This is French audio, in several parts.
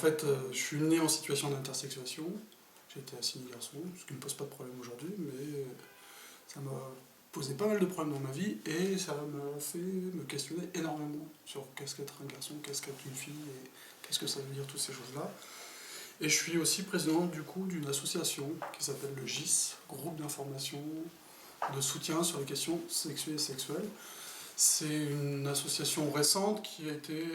fait, je suis né en situation d'intersexuation, j'ai été assigné garçon, ce qui ne me pose pas de problème aujourd'hui, mais ça m'a posé pas mal de problèmes dans ma vie et ça m'a fait me questionner énormément sur qu'est-ce qu'être un garçon, qu'est-ce qu'être une fille et qu'est-ce que ça veut dire toutes ces choses-là. Et je suis aussi président du coup d'une association qui s'appelle le GIS, groupe d'information de soutien sur les questions sexuées et sexuelles. C'est une association récente qui a été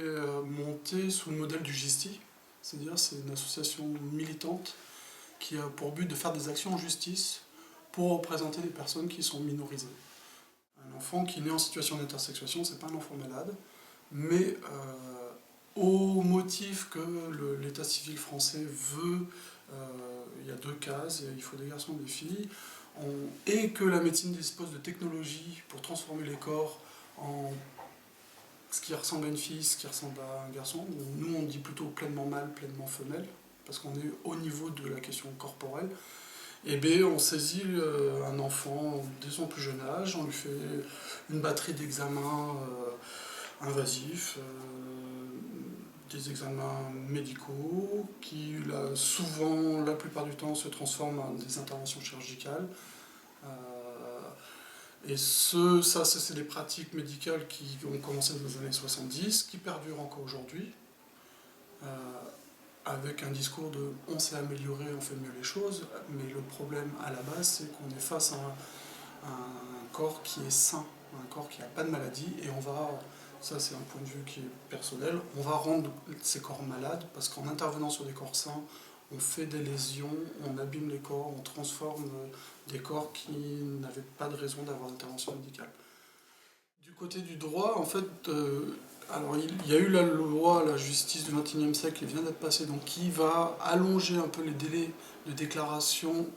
montée sous le modèle du GISTI, c'est-à-dire c'est une association militante qui a pour but de faire des actions en justice pour représenter les personnes qui sont minorisées. Un enfant qui naît en situation d'intersexuation, c'est pas un enfant malade, mais au motif que l'état civil français veut, il y a deux cases, il faut des garçons et des filles, et que la médecine dispose de technologies pour transformer les corps en ce qui ressemble à une fille, ce qui ressemble à un garçon. Nous, on dit plutôt pleinement mâle, pleinement femelle, parce qu'on est au niveau de la question corporelle. Et bien, on saisit un enfant dès son plus jeune âge, on lui fait une batterie d'examens invasifs, des examens médicaux, qui souvent, la plupart du temps, se transforment en des interventions chirurgicales. Et ça, c'est des pratiques médicales qui ont commencé dans les années 70, qui perdurent encore aujourd'hui, avec un discours de « on s'est amélioré, on fait mieux les choses », mais le problème à la base, c'est qu'on est face à un corps qui est sain, un corps qui n'a pas de maladie, et on va, ça c'est un point de vue qui est personnel, on va rendre ces corps malades, parce qu'en intervenant sur des corps sains, on fait des lésions, on abîme les corps, on transforme des corps qui n'avaient pas de raison d'avoir d'intervention médicale. Du côté du droit, en fait, alors il y a eu la loi, la justice du XXIe siècle qui vient d'être passée, donc qui va allonger un peu les délais de déclaration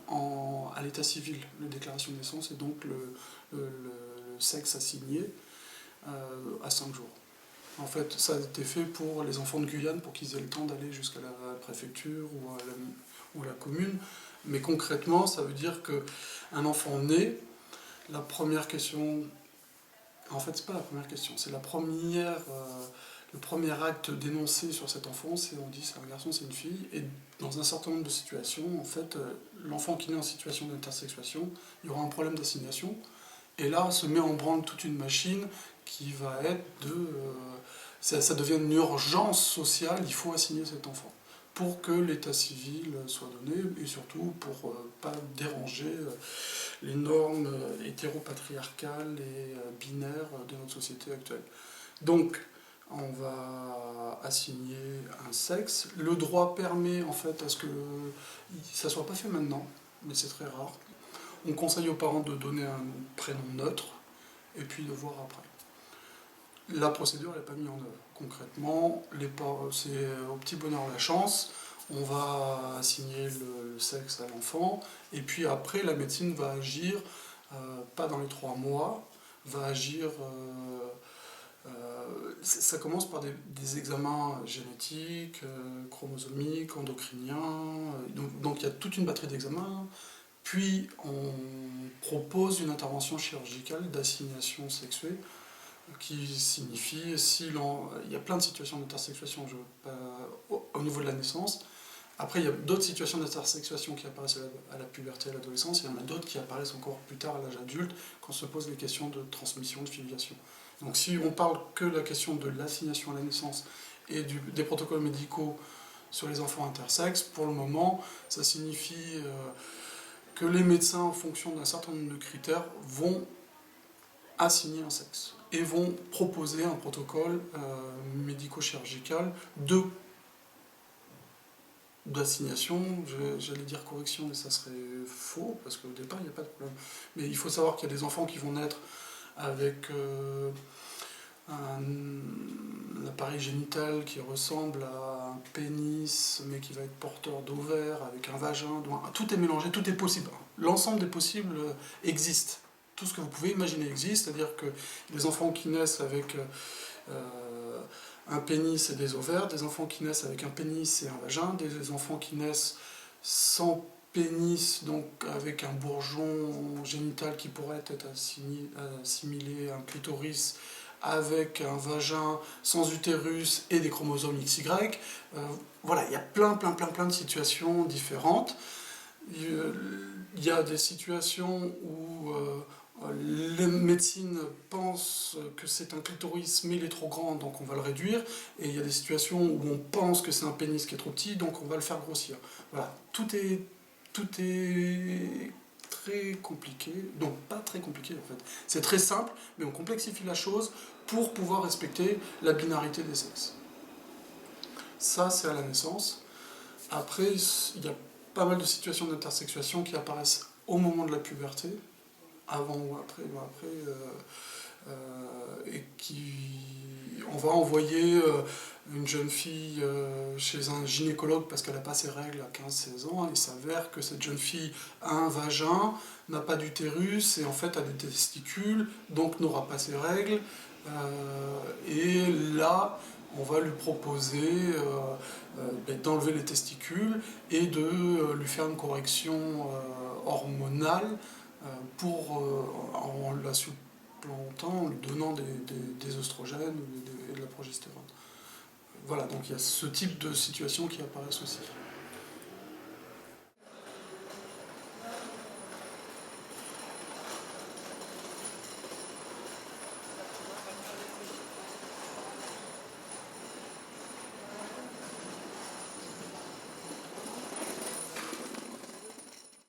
à l'état civil, la déclaration de naissance et donc le sexe assigné à 5 jours. En fait, ça a été fait pour les enfants de Guyane, pour qu'ils aient le temps d'aller jusqu'à la préfecture ou à la commune. Mais concrètement, ça veut dire qu'un enfant né, la première question... En fait, c'est pas la première question, c'est le premier acte dénoncé sur cet enfant, c'est on dit c'est un garçon, c'est une fille, et dans un certain nombre de situations, en fait, l'enfant qui naît en situation d'intersexuation, il y aura un problème d'assignation, et là se met en branle toute une machine qui va être ça devient une urgence sociale, il faut assigner cet enfant pour que l'état civil soit donné et surtout pour pas déranger les normes hétéropatriarcales et binaires de notre société actuelle. Donc, on va assigner un sexe. Le droit permet en fait à ce que ça ne soit pas fait maintenant, mais c'est très rare. On conseille aux parents de donner un prénom neutre et puis de voir après. La procédure n'est pas mise en œuvre. Concrètement, c'est au petit bonheur la chance, on va assigner le sexe à l'enfant, et puis après la médecine va agir, pas dans les 3 mois, va agir... ça commence par des examens génétiques, chromosomiques, endocriniens, donc il y a toute une batterie d'examens, puis on propose une intervention chirurgicale d'assignation sexuée, qui signifie, il y a plein de situations d'intersexuation au niveau de la naissance. Après, il y a d'autres situations d'intersexuation qui apparaissent à la puberté et à l'adolescence, il y en a d'autres qui apparaissent encore plus tard à l'âge adulte, quand se posent les questions de transmission, de filiation. Donc si on parle que de la question de l'assignation à la naissance et des protocoles médicaux sur les enfants intersexes, pour le moment, ça signifie que les médecins, en fonction d'un certain nombre de critères, vont assigner un sexe et vont proposer un protocole médico-chirurgical d'assignation, j'allais dire correction, mais ça serait faux, parce qu'au départ, il n'y a pas de problème. Mais il faut savoir qu'il y a des enfants qui vont naître avec un appareil génital qui ressemble à un pénis, mais qui va être porteur d'ovaires, avec un vagin, tout est mélangé, tout est possible. L'ensemble des possibles existe. Tout ce que vous pouvez imaginer existe, c'est-à-dire que des enfants qui naissent avec un pénis et des ovaires, des enfants qui naissent avec un pénis et un vagin, des enfants qui naissent sans pénis, donc avec un bourgeon génital qui pourrait être assimilé à un clitoris, avec un vagin sans utérus et des chromosomes XY. Voilà, il y a plein de situations différentes. Il y a des situations où les médecines pensent que c'est un clitoris mais il est trop grand donc on va le réduire, et il y a des situations où on pense que c'est un pénis qui est trop petit donc on va le faire grossir. Voilà, tout est très compliqué, donc pas très compliqué en fait. C'est très simple mais on complexifie la chose pour pouvoir respecter la binarité des sexes. Ça c'est à la naissance. Après il y a pas mal de situations d'intersexuation qui apparaissent au moment de la puberté, avant ou après, et on va envoyer une jeune fille chez un gynécologue parce qu'elle n'a pas ses règles à 15-16 ans, et il s'avère que cette jeune fille a un vagin, n'a pas d'utérus, et en fait a des testicules, donc n'aura pas ses règles, et là, on va lui proposer d'enlever les testicules et de lui faire une correction hormonale en la supplantant, en lui donnant des oestrogènes et de la progestérone. Voilà, donc il y a ce type de situation qui apparaissent aussi.